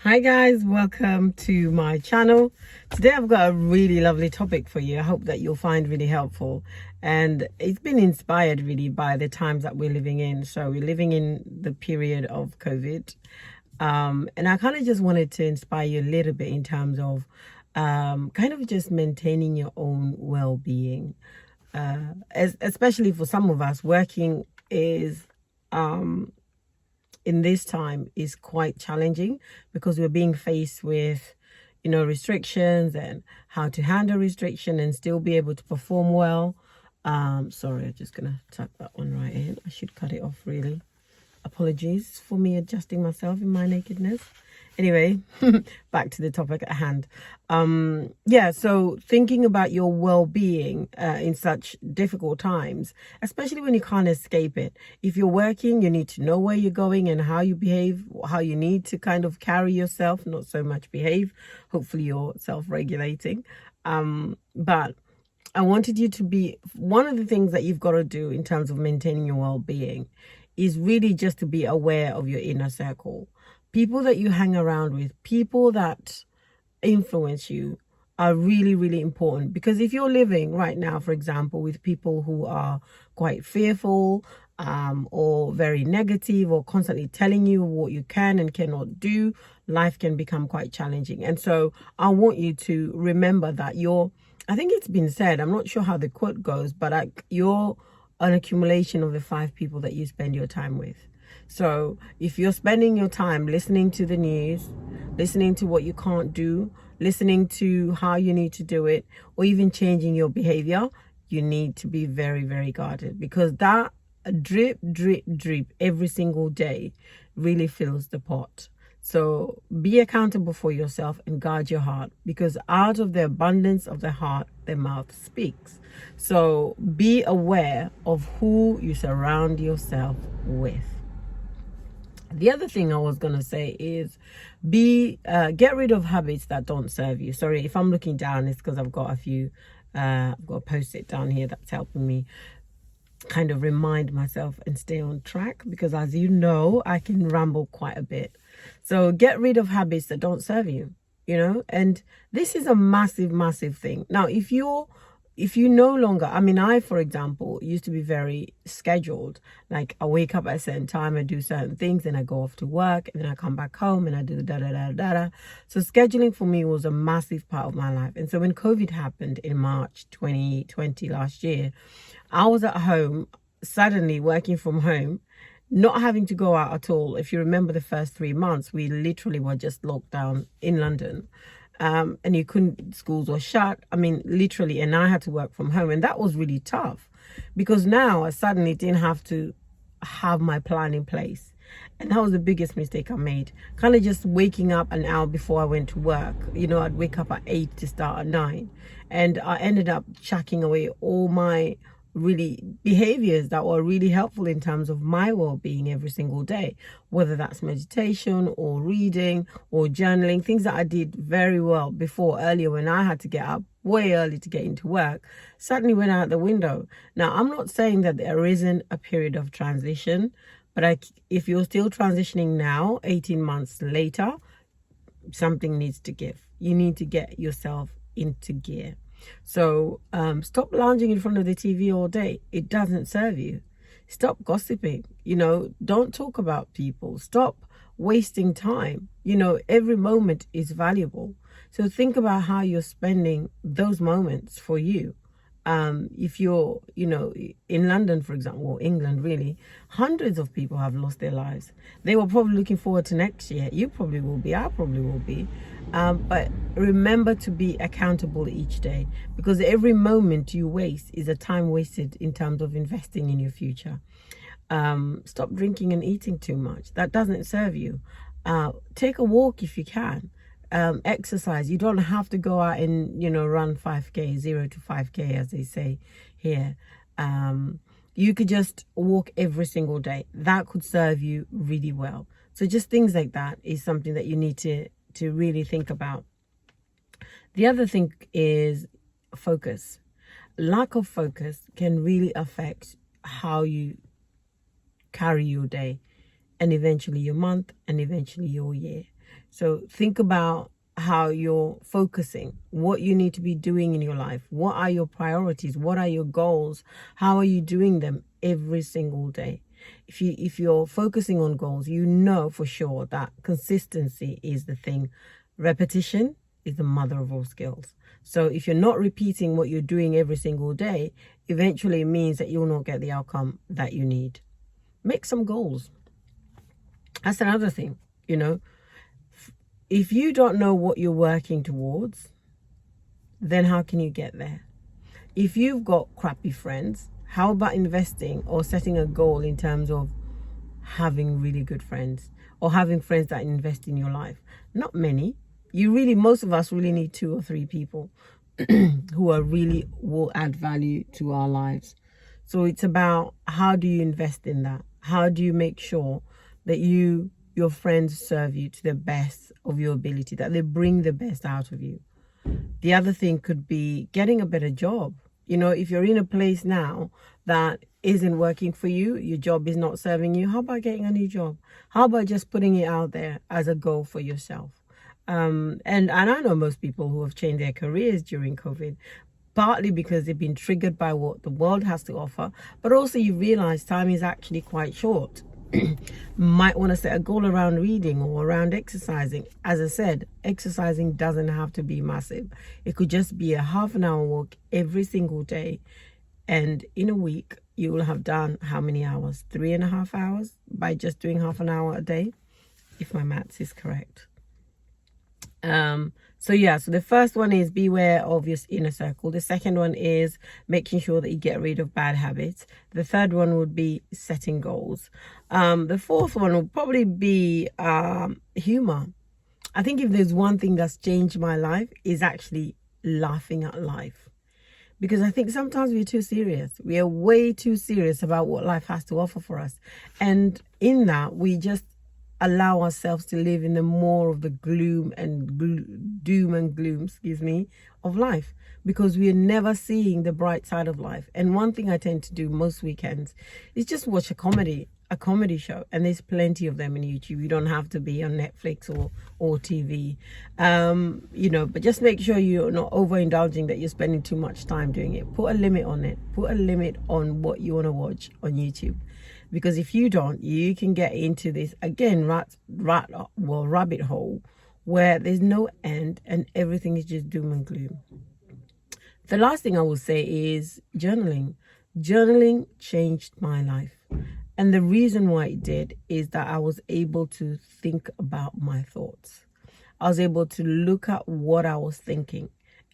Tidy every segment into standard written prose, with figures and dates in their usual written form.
Hi guys, welcome to my channel. Today I've got a really lovely topic for you. I hope that you'll find really helpful, and it's been inspired really by the times that we're living in. So we're living in the period of COVID, and I kind of just wanted to inspire you a little bit in terms of kind of just maintaining your own well-being, especially for some of us. Working is in this time is quite challenging because we're being faced with restrictions and how to handle restriction and still be able to perform well. Sorry, I'm just gonna tuck that one right in. I should cut it off, really. Apologies for me adjusting myself in my nakedness. Anyway, back to the topic at hand. So thinking about your well-being in such difficult times, especially when you can't escape it. If you're working, you need to know where you're going and how you behave, how you need to kind of carry yourself, not so much behave. Hopefully you're self-regulating. But I wanted you to be, one of the things that you've got to do in terms of maintaining your well-being is really just to be aware of your inner circle. People that you hang around with, people that influence you are really, really important. Because if you're living right now, for example, with people who are quite fearful or very negative or constantly telling you what you can and cannot do, life can become quite challenging. And so I want you to remember that I think it's been said, I'm not sure how the quote goes, but you're an accumulation of the 5 people that you spend your time with. So if you're spending your time listening to the news, listening to what you can't do, listening to how you need to do it, or even changing your behavior, you need to be very, very guarded, because that drip, drip, drip every single day really fills the pot. So be accountable for yourself and guard your heart, because out of the abundance of the heart, the mouth speaks. So be aware of who you surround yourself with. The other thing I was going to say is get rid of habits that don't serve you. Sorry, if I'm looking down, it's because I've got a post-it down here that's helping me kind of remind myself and stay on track, because as you know, I can ramble quite a bit. So get rid of habits that don't serve you, and this is a massive, massive thing. Now, if you no longer, I, for example, used to be very scheduled. Like, I wake up at a certain time, I do certain things, and I go off to work, and then I come back home and I do the da-da-da-da-da. So scheduling for me was a massive part of my life. And so when COVID happened in March 2020 last year, I was at home, suddenly working from home, not having to go out at all. If you remember the first 3 months, we literally were just locked down in London. And schools were shut. Literally, and I had to work from home. And that was really tough, because now I suddenly didn't have to have my plan in place. And that was the biggest mistake I made. Kind of just waking up an hour before I went to work. I'd wake up at 8 to start at 9. And I ended up chucking away all my really behaviors that were really helpful in terms of my well-being every single day, whether that's meditation or reading or journaling, things that I did very well before, earlier, when I had to get up way early to get into work, suddenly went out the window. Now, I'm not saying that there isn't a period of transition, but if you're still transitioning now, 18 months later, something needs to give. You need to get yourself into gear. So stop lounging in front of the TV all day. It doesn't serve you. Stop gossiping. Don't talk about people. Stop wasting time. Every moment is valuable. So think about how you're spending those moments for you. If you're, in London, for example, or England, really, hundreds of people have lost their lives. They were probably looking forward to next year. You probably will be. I probably will be. But remember to be accountable each day, because every moment you waste is a time wasted in terms of investing in your future. Stop drinking and eating too much. That doesn't serve you. Take a walk if you can. Exercise. You don't have to go out and run 5k, 0 to 5k, as they say here. You could just walk every single day. That could serve you really well. So just things like that is something that you need to really think about. The other thing is focus. Lack of focus can really affect how you carry your day, and eventually your month, and eventually your year. So think about how you're focusing, what you need to be doing in your life. What are your priorities? What are your goals? How are you doing them every single day? If you're focusing on goals, you know for sure that consistency is the thing. Repetition is the mother of all skills. So if you're not repeating what you're doing every single day, eventually it means that you'll not get the outcome that you need. Make some goals. That's another thing, you know. If you don't know what you're working towards, then how can you get there? If you've got crappy friends, how about investing or setting a goal in terms of having really good friends or having friends that invest in your life? Not many. Most of us really need 2 or 3 people who are really will add value to our lives. So it's about, how do you invest in that? How do you make sure that your friends serve you to the best of your ability, that they bring the best out of you? The other thing could be getting a better job. You know, if you're in a place now that isn't working for you, your job is not serving you, how about getting a new job? How about just putting it out there as a goal for yourself? And I know most people who have changed their careers during COVID, partly because they've been triggered by what the world has to offer, but also you realize time is actually quite short. Might want to set a goal around reading or around exercising. As I said, exercising doesn't have to be massive. It could just be a half an hour walk every single day, and in a week you will have done how many hours? 3.5 hours by just doing half an hour a day, if my maths is correct. So the first one is beware of your inner circle. The second one is making sure that you get rid of bad habits. The third one would be setting goals. The fourth one would probably be humor. I think if there's one thing that's changed my life, is actually laughing at life. Because I think sometimes we're too serious. We are way too serious about what life has to offer for us. And in that, we just allow ourselves to live in the more of the doom and gloom of life, because we are never seeing the bright side of life. And one thing I tend to do most weekends is just watch a comedy show, and there's plenty of them in YouTube. You don't have to be on Netflix or TV, but just make sure you're not overindulging, that you're spending too much time doing it. Put a limit on it. Put a limit on what you want to watch on YouTube. Because if you don't, you can get into this, again, rabbit hole where there's no end and everything is just doom and gloom. The last thing I will say is journaling. Journaling changed my life. And the reason why it did is that I was able to think about my thoughts. I was able to look at what I was thinking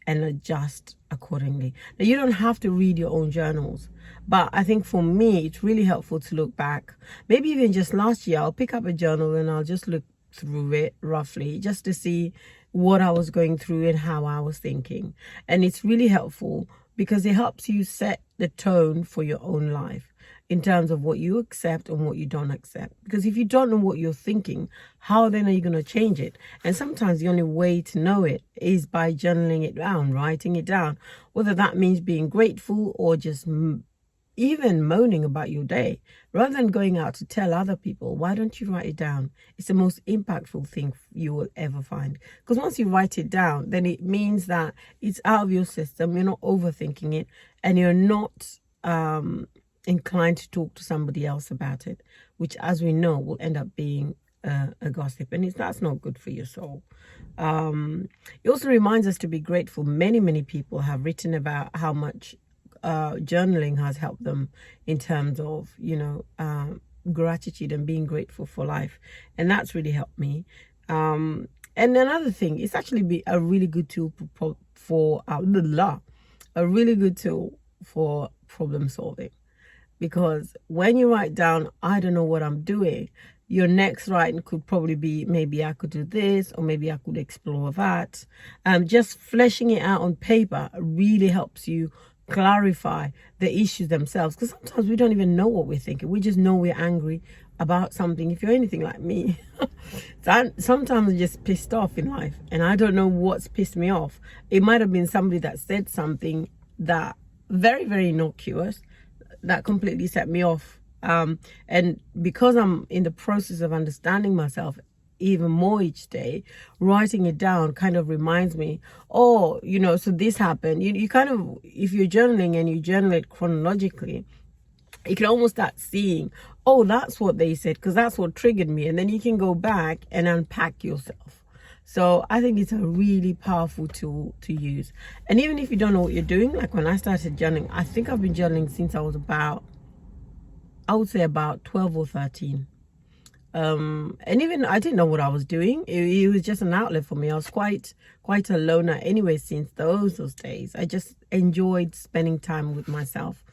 and adjust accordingly. Now, you don't have to read your own journals, but I think for me, it's really helpful to look back. Maybe even just last year, I'll pick up a journal and I'll just look through it roughly, just to see what I was going through and how I was thinking. And it's really helpful because it helps you set the tone for your own life in terms of what you accept and what you don't accept. Because if you don't know what you're thinking, how then are you going to change it? And sometimes the only way to know it is by journaling it down, writing it down, whether that means being grateful or just even moaning about your day. Rather than going out to tell other people, why don't you write it down? It's the most impactful thing you will ever find. Because once you write it down, then it means that it's out of your system, you're not overthinking it, and you're not inclined to talk to somebody else about it, which, as we know, will end up being a gossip, and that's not good for your soul. It also reminds us to be grateful. Many people have written about how much journaling has helped them in terms of gratitude and being grateful for life, and that's really helped me. And another thing, it's actually a really good tool for problem solving. Because when you write down, I don't know what I'm doing, your next writing could probably be, maybe I could do this, or maybe I could explore that. Just fleshing it out on paper really helps you clarify the issues themselves. Because sometimes we don't even know what we're thinking. We just know we're angry about something. If you're anything like me, sometimes I'm just pissed off in life, and I don't know what's pissed me off. It might have been somebody that said something that very, very innocuous, that completely set me off. And because I'm in the process of understanding myself, even more each day, writing it down kind of reminds me, oh, you know, so this happened. You kind of, if you're journaling and you journal it chronologically, you can almost start seeing, oh, that's what they said, because that's what triggered me. And then you can go back and unpack yourself. So I think it's a really powerful tool to use. And even if you don't know what you're doing, like when I started journaling, I think I've been journaling since I was about, I would say about 12 or 13. And even I didn't know what I was doing. It was just an outlet for me. I was quite a loner anyway since those days. I just enjoyed spending time with myself.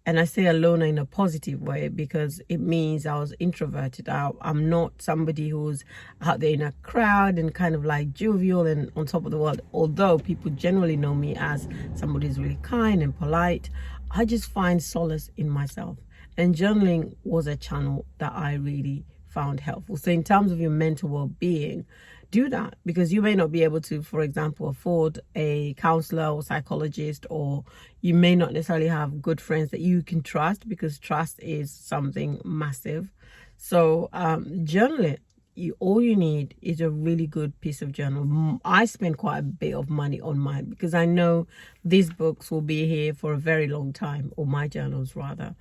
And I say alone in a positive way because it means I was introverted. I'm not somebody who's out there in a crowd and kind of like jovial and on top of the world. Although people generally know me as somebody who's really kind and polite, I just find solace in myself. And journaling was a channel that I really found helpful. So in terms of your mental well-being, do that, because you may not be able to, for example, afford a counselor or psychologist, or you may not necessarily have good friends that you can trust, because trust is something massive. So journal it. All you need is a really good piece of journal. I spend quite a bit of money on mine because I know these books will be here for a very long time, or my journals rather.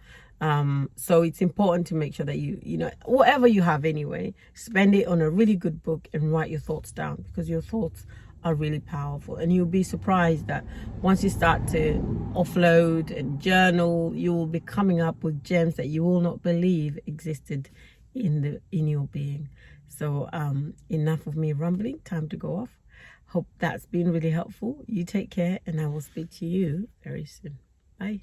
So it's important to make sure that you know, whatever you have anyway, spend it on a really good book and write your thoughts down, because your thoughts are really powerful. And you'll be surprised that once you start to offload and journal, you will be coming up with gems that you will not believe existed in your being. So enough of me rambling, time to go off. Hope that's been really helpful. You take care, and I will speak to you very soon. Bye.